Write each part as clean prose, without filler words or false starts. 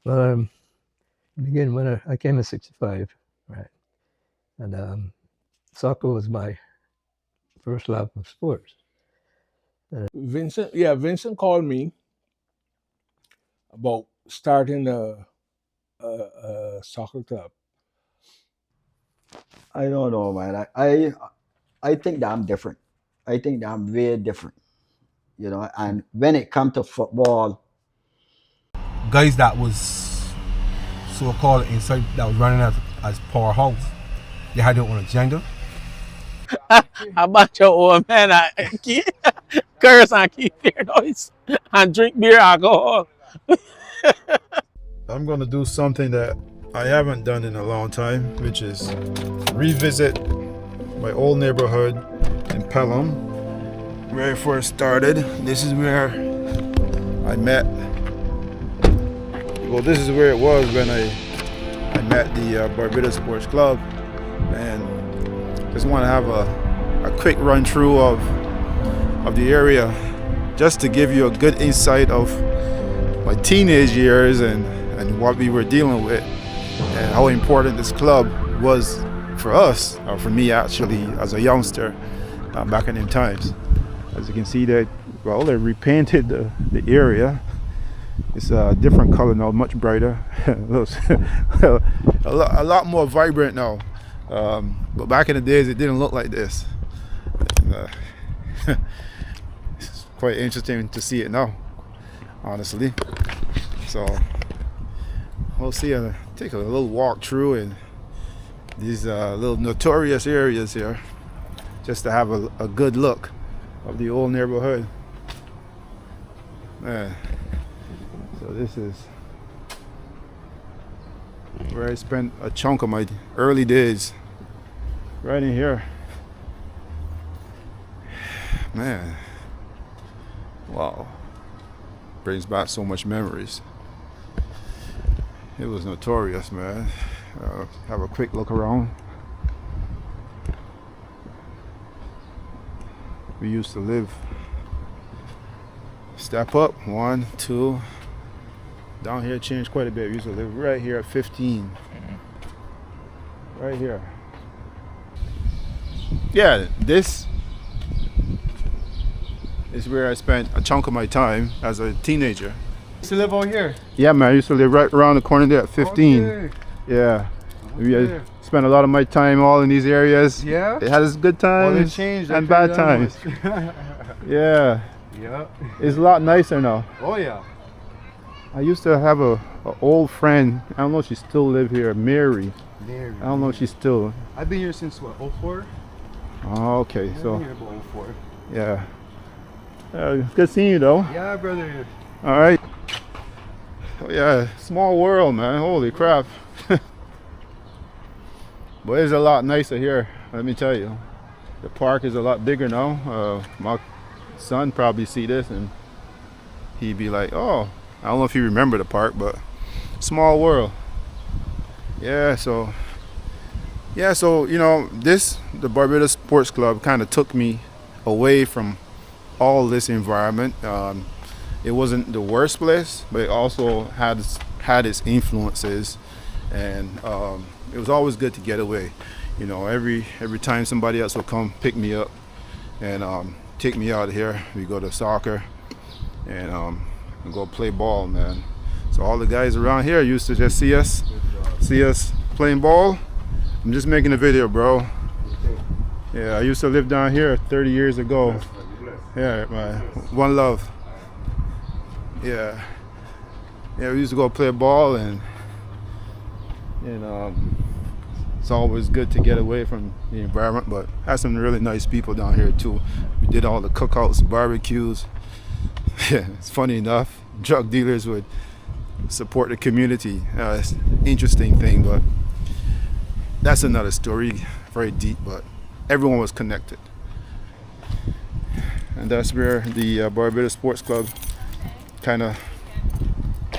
Well, begin when I came in '65, right? And soccer was my first love of sports. Vincent called me about starting a soccer club. I don't know, man. I think that I'm different. I think that I'm very different, you know. And when it comes to football, guys that was so-called inside that was running as powerhouse, they had their own agenda. How about your old man? I keep curse and keep their noise and drink beer alcohol. I'm gonna do something that I haven't done in a long time, which is revisit my old neighborhood in Pelham, where I first started. This is where I met. Well, this is where it was when I met the Barbados Sports Club, and just want to have a quick run through of the area, just to give you a good insight of my teenage years and what we were dealing with, and how important this club was for us, or for me actually, as a youngster back in them times. As you can see, they repainted the area. It's a different color now, much brighter. a lot more vibrant now. But back in the days, it didn't look like this. It's quite interesting to see it now, honestly. So we'll see. Take a little walk through in these little notorious areas here, just to have a good look of the old neighborhood. Man. So this is where I spent a chunk of my early days, right in here. Man, wow, brings back so much memories. It was notorious, man. Have a quick look around. We used to live, step up, 1, 2. Down here changed quite a bit. We used to live right here at 15. Right here. Yeah, this is where I spent a chunk of my time as a teenager. You used to live out here? Yeah, man, I used to live right around the corner there at 15. Okay. Yeah. We spent a lot of my time all in these areas. Yeah? It had its good times, Well, it changed and bad times. Yeah. Yeah. It's a lot nicer now. Oh yeah. I used to have a old friend. I don't know if she still live here, Mary. There. I don't know if she's still. I've been here since what, 04? Oh, okay, I've so been here about 04. yeah. Good seeing you though. Yeah, brother. All right. Oh, yeah, small world, man. Holy crap. But it's a lot nicer here, let me tell you. The park is a lot bigger now. My son probably see this and he'd be like, oh, I don't know if you remember the park, but small world. Yeah, so you know, the Barbados Sports Club kind of took me away from all this environment. It wasn't the worst place, but it also had its influences, and it was always good to get away. You know, every time somebody else would come pick me up and take me out of here, we go to soccer and go play ball, man. So all the guys around here used to just see us playing ball. I'm just making a video, bro. Yeah, I used to live down here 30 years ago. Yeah, man. One love. Yeah, we used to go play ball, and it's always good to get away from the environment. But had some really nice people down here too. We did all the cookouts, barbecues. Yeah, it's funny enough, drug dealers would support the community. It's an interesting thing, but that's another story, very deep. But everyone was connected, and that's where the Barbados Sports Club kind of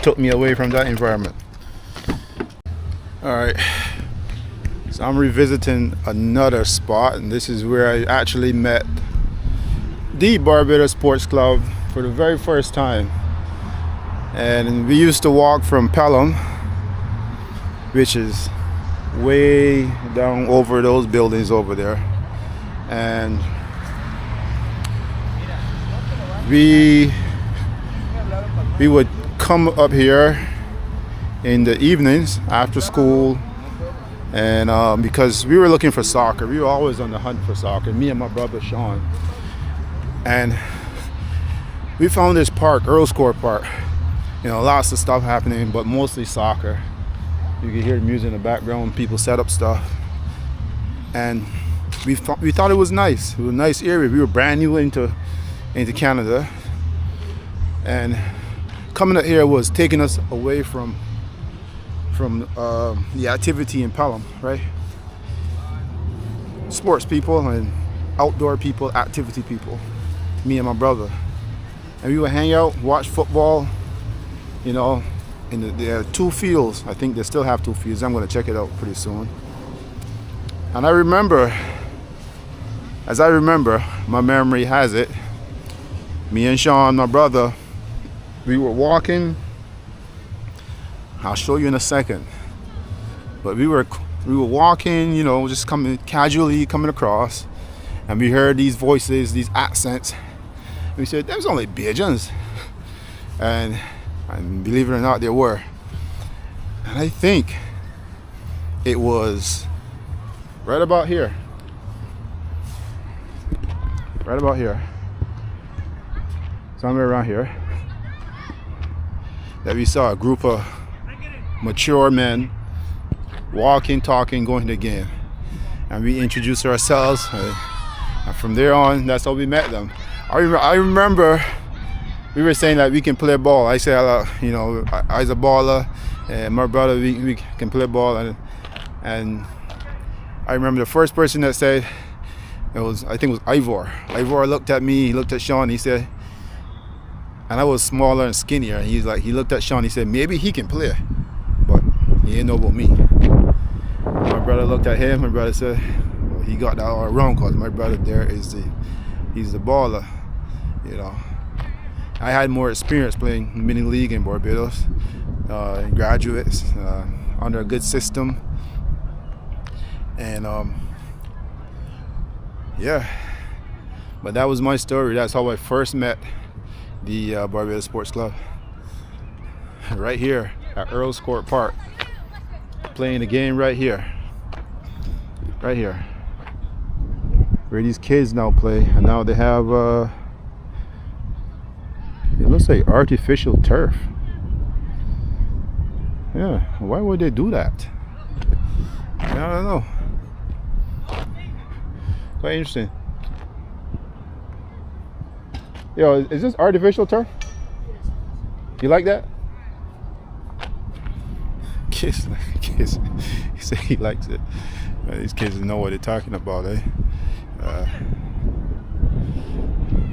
took me away from that environment. All right, so I'm revisiting another spot, and this is where I actually met the Barbados Sports Club for the very first time. And we used to walk from Pelham, which is way down over those buildings over there, and we would come up here in the evenings after school, and because we were looking for soccer, we were always on the hunt for soccer, me and my brother Sean, and we found this park, Earls Court Park. You know, lots of stuff happening, but mostly soccer. You can hear the music in the background, people set up stuff. And we thought it was nice. It was a nice area. We were brand new into Canada. And coming up here was taking us away from the activity in Pelham, right? Sports people and outdoor people, activity people, me and my brother. And we would hang out, watch football, you know, there are 2 fields. I think they still have 2 fields. I'm going to check it out pretty soon. And I remember, my memory has it, me and Sean, my brother, we were walking. I'll show you in a second. But we were walking, you know, just casually coming across, and we heard these voices, these accents. We said, "There's only Bajans," and believe it or not, there were. And I think it was right about here, somewhere around here, that we saw a group of mature men walking, talking, going to the game. And we introduced ourselves, and from there on, that's how we met them. I remember we were saying that we can play ball. I said, you know, I's a baller, and my brother, we can play ball. And I remember the first person that said, I think it was Ivor. Ivor looked at me, he looked at Sean, he said, and I was smaller and skinnier, and he looked at Sean, he said, maybe he can play, but he didn't know about me. My brother looked at him, my brother said, well, he got that all wrong, because my brother there he's the baller, you know. I had more experience playing mini league in Barbados, in graduates, under a good system, and yeah. But that was my story. That's how I first met the Barbados Sports Club, right here at Earls Court Park, playing the game right here, where these kids now play, and now they have it looks like artificial turf. Yeah, why would they do that? I don't know. Quite interesting. Yo, is this artificial turf? You like that? Kids, he said he likes it. These kids know what they're talking about, eh?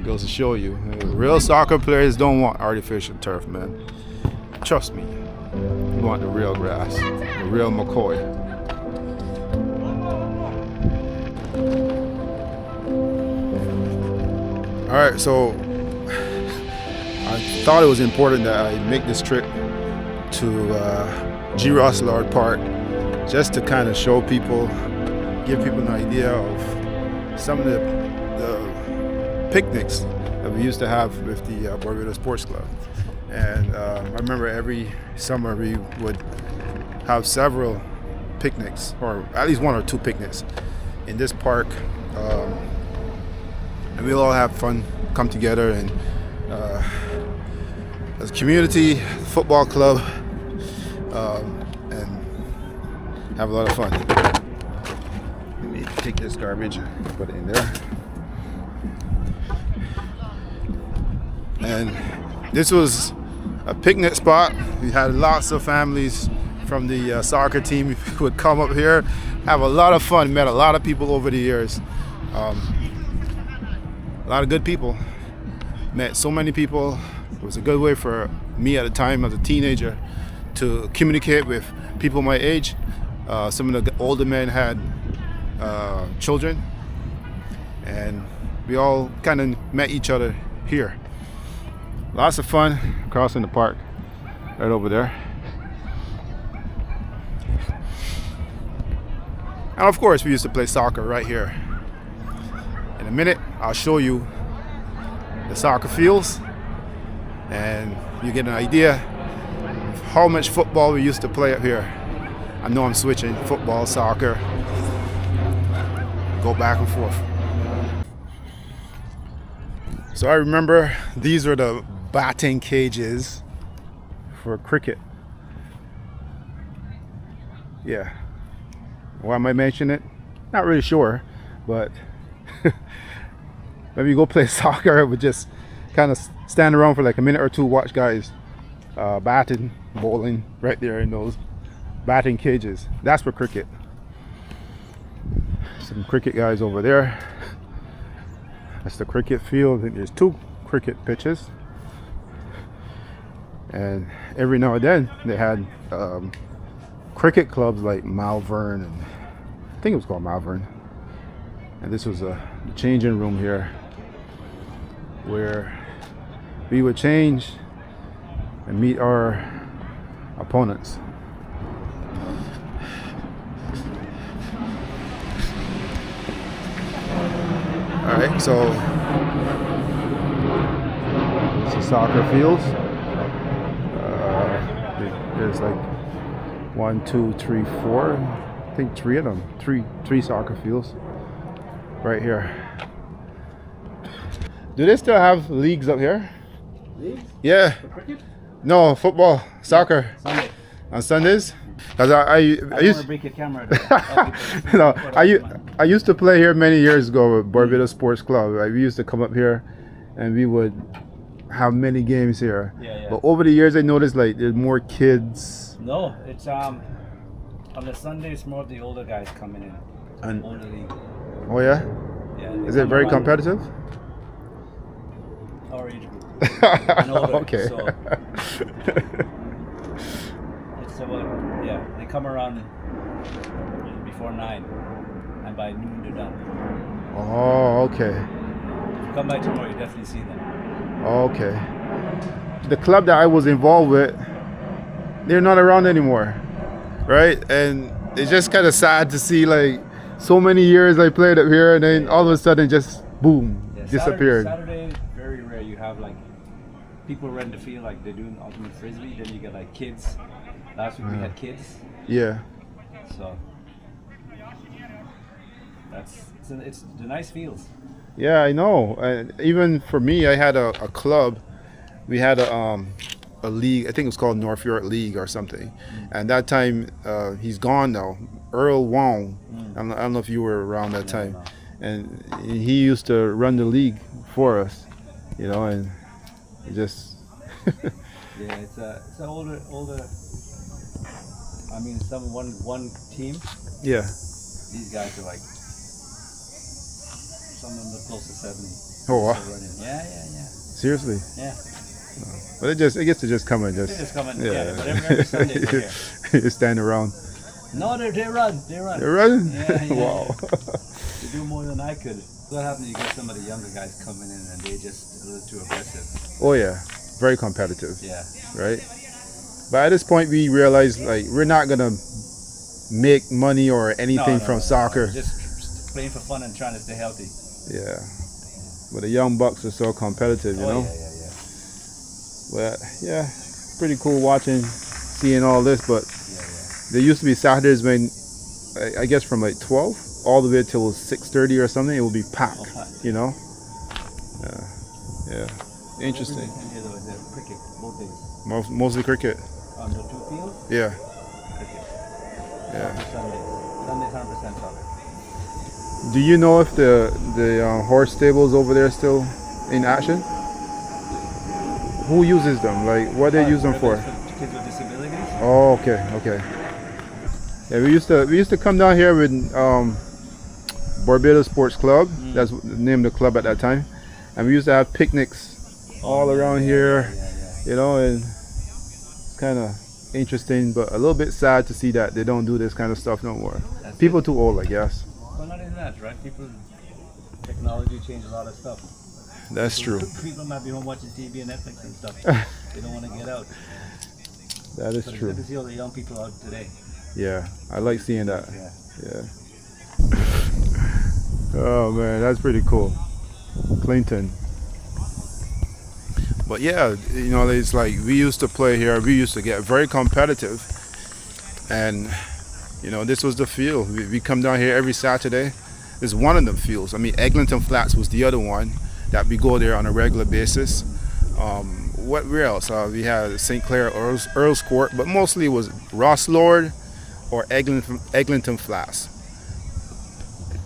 Goes to show you, real soccer players don't want artificial turf, man. Trust me. You want the real grass, the real McCoy. All right, so I thought it was important that I make this trip to G. Rossellard Park, just to kind of show people, give people an idea of some of the picnics that we used to have with the Barbados Sports Club. And I remember every summer we would have several picnics, or at least 1 or 2 picnics in this park, and we'll all have fun, come together, and as a community, football club, and have a lot of fun. Let me take this garbage and put it in there. And this was a picnic spot. We had lots of families from the soccer team who would come up here, have a lot of fun, met a lot of people over the years. A lot of good people. Met so many people. It was a good way for me at the time as a teenager to communicate with people my age. Some of the older men had children, and we all kind of met each other here. Lots of fun crossing the park. right over there. And of course, we used to play soccer right here. In a minute, I'll show you the soccer fields, and you get an idea of how much football we used to play up here. I know I'm switching football, soccer, go back and forth. So I remember these are the batting cages for cricket. Yeah. Why am I mentioning it? Not really sure, but maybe you go play soccer, I would just kind of stand around for like a minute or two, watch guys batting, bowling right there in those batting cages. That's for cricket. Some cricket guys over there. That's the cricket field. I think there's 2 cricket pitches, and every now and then they had cricket clubs like Malvern, and I think it was called Malvern. And this was a changing room here where we would change and meet our opponents. All right, so it's the soccer fields. There's like 1, 2, 3, 4. I think 3 of them. Three soccer fields right here. Do they still have leagues up here? Leagues? Yeah. For cricket? No, football, soccer. Sunday. On Sundays? Because I I don't used want to break your camera. no, I used to play here many years ago with Barbados Sports Club. Like, we used to come up here and we would have many games here. Yeah. But over the years I noticed like there's more kids. No, it's on the Sundays more of the older guys coming in. And Older league. oh yeah? Yeah. Is it very competitive? Our age group. And older, Okay. So it's about, yeah, they come around before 9, and by noon they're done. Oh, okay. If you come by tomorrow, you definitely see them. Okay. The club that I was involved with, they're not around anymore, right? And it's just kind of sad to see like so many years I played up here, and then all of a sudden just boom, Yeah, disappeared. Saturday, very rare. You have like people rent the field, like they're doing ultimate frisbee. Then you get like kids. Last week we had kids, Yeah. so it's the nice fields. Yeah, I know. Even for me, I had a club. We had a league. I think it was called North York League or something. And that time, he's gone now. Earl Wong. I don't know if you were around that time. No. And he used to run the league for us, you know, and it just. Yeah, it's an older. I mean, one team. Yeah. These guys are like some of them are close to 70. Oh, wow. Still running. Yeah. Seriously. Yeah. But it gets to just come and They just. just come in. Yeah. But every Sunday they're here. You stand around. No, they run. They're running. Yeah. Wow. They do more than I could. What happens? You get some of the younger guys coming in and they just a little too aggressive. Oh yeah, very competitive. Yeah. Right? But at this point, we realize like we're not gonna make money or anything from soccer. Just playing for fun and trying to stay healthy. Yeah. But the young bucks are so competitive, you know. Yeah. But yeah, pretty cool watching, seeing all this. But Yeah. there used to be Saturdays when I guess from like 12 all the way till 6:30 or something, it will be packed. You know. Yeah. Interesting. Yeah, there was cricket both days. Mostly cricket. On the 2 fields, Yeah. cricket. Yeah. Sundays 100% soccer. Do you know if the horse stables over there still in action? Who uses them? Like, what they use them for? Kids with disabilities. Oh, okay. Yeah, we used to come down here with Barbados Sports Club. That's the name of the club at that time, and we used to have picnics all around here. Yeah. You know, and it's kind of interesting, but a little bit sad to see that they don't do this kind of stuff no more. That's People it. too old, I guess. Well, not even that, right? Technology changed a lot of stuff. That's true. People might be home watching TV and Netflix and stuff. They don't want to get out. That is But it's true. good to see all the young people out today. Yeah, I like seeing that. Yeah. Yeah. Oh man, that's pretty cool. Clinton. But yeah, you know, it's like we used to play here. We used to get very competitive, and you know, this was the field. We come down here every Saturday. It's one of them fields. I mean, Eglinton Flats was the other one that we go there on a regular basis. Where else? We had St. Clair Earls Court, but mostly it was Ross Lord or Eglinton Flats.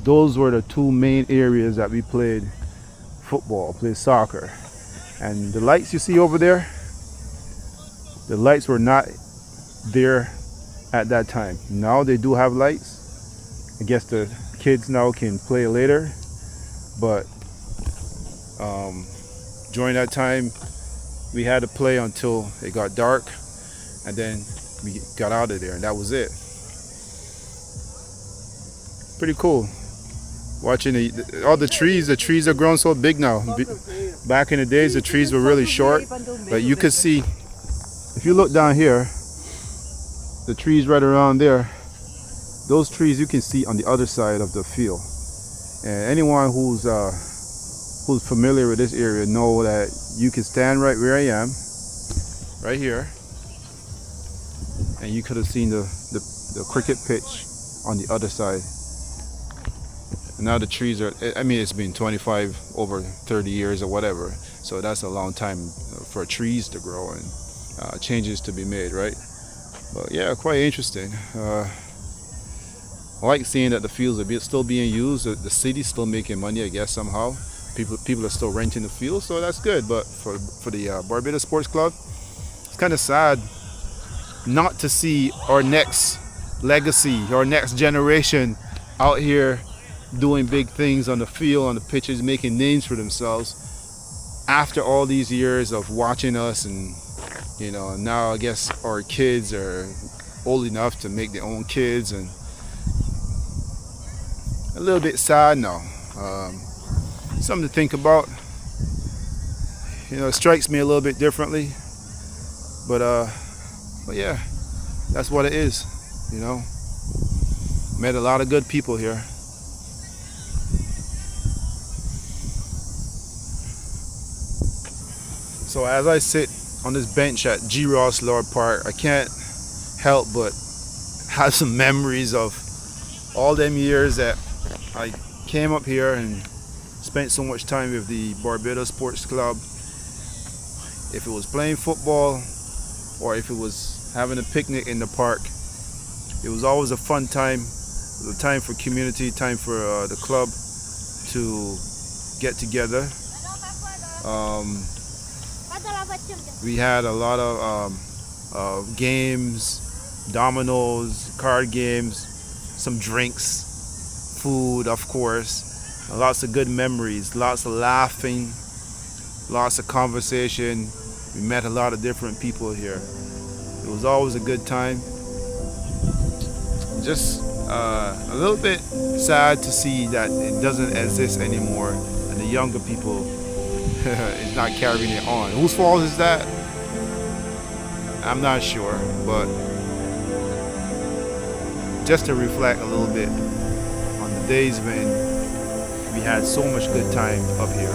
Those were the two main areas that we played football, played soccer. And the lights you see over there, the lights were not there at that time. Now they do have lights. I guess the kids now can play later, but during that time we had to play until it got dark, and then we got out of there, and that was it. Pretty cool watching all the trees. The trees have grown so big now. Back in the days the trees were really short, but you could see, if you look down here, the trees right around there, those trees you can see on the other side of the field. And anyone who's familiar with this area know that you can stand right where I am, right here, and you could have seen the cricket pitch on the other side. And now the trees are, I mean, it's been 25 over 30 years or whatever, so that's a long time for trees to grow and changes to be made, right? But yeah, quite interesting. I like seeing that the fields are still being used. The city's still making money, I guess, somehow. People are still renting the fields, so that's good. But for the Barbados Sports Club, it's kind of sad not to see our next legacy, our next generation out here doing big things on the field, on the pitches, making names for themselves after all these years of watching us. And you know, now I guess our kids are old enough to make their own kids, and a little bit sad now. Something to think about. You know, it strikes me a little bit differently, but yeah, that's what it is. You know, met a lot of good people here. So as I sit on this bench at G. Ross Lord Park, I can't help but have some memories of all them years that I came up here and spent so much time with the Barbados Sports Club. If it was playing football or if it was having a picnic in the park, it was always a fun time. It was a time for community, time for the club to get together. We had a lot of games, dominoes, card games, some drinks, food, of course, lots of good memories, lots of laughing, lots of conversation. We met a lot of different people here. It was always a good time. Just a little bit sad to see that it doesn't exist anymore, and the younger people is not carrying it on. Whose fault is that? I'm not sure, but just to reflect a little bit on the days when we had so much good time up here.